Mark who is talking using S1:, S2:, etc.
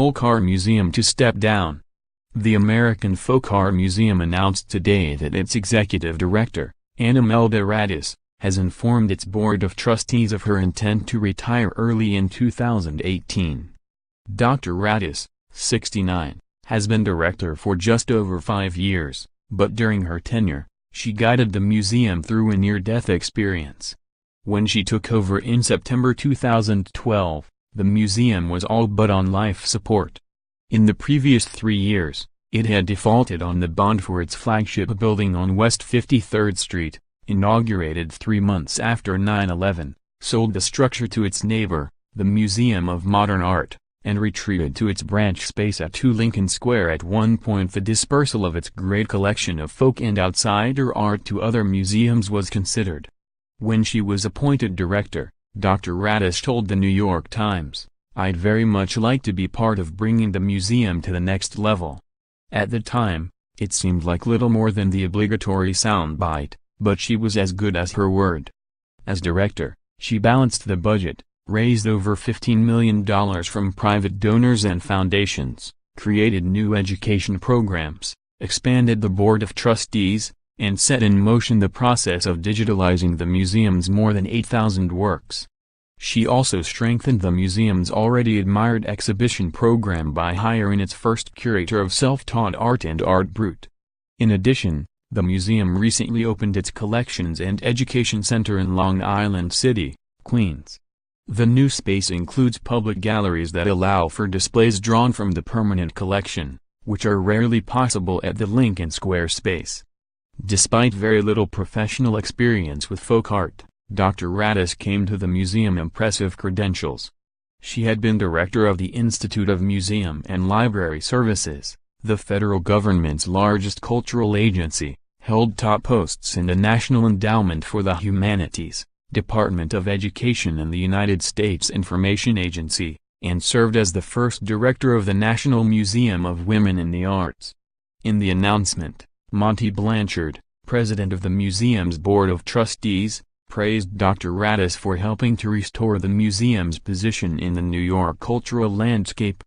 S1: Folk Art Museum to step down. The American Folk Art Museum announced today that its executive director, Anne-Imelda Radice, has informed its board of trustees of her intent to retire early in 2018. Dr. Radice, 69, has been director for just over 5 years, but during her tenure, she guided the museum through a near-death experience. When she took over in September 2012, the museum was all but on life support. In the previous 3 years, it had defaulted on the bond for its flagship building on West 53rd Street, inaugurated 3 months after 9/11, sold the structure to its neighbor, the Museum of Modern Art, and retreated to its branch space at 2 Lincoln Square. At one point the dispersal of its great collection of folk and outsider art to other museums was considered. When she was appointed director, Dr. Radice told the New York Times, "I'd very much like to be part of bringing the museum to the next level." At the time, it seemed like little more than the obligatory soundbite, but she was as good as her word. As director, she balanced the budget, raised over $15 million from private donors and foundations, created new education programs, expanded the board of trustees, and set in motion the process of digitalizing the museum's more than 8,000 works. She also strengthened the museum's already admired exhibition program by hiring its first curator of self-taught art and Art Brut. In addition, the museum recently opened its Collections and Education Center in Long Island City, Queens. The new space includes public galleries that allow for displays drawn from the permanent collection, which are rarely possible at the Lincoln Square space. Despite very little professional experience with folk art, Dr. Radice came to the museum impressive credentials. She had been director of the Institute of Museum and Library Services, the federal government's largest cultural agency, held top posts in the National Endowment for the Humanities, Department of Education and the United States Information Agency, and served as the first director of the National Museum of Women in the Arts. In the announcement, Monty Blanchard, president of the museum's board of trustees, praised Dr. Radice for helping to restore the museum's position in the New York cultural landscape.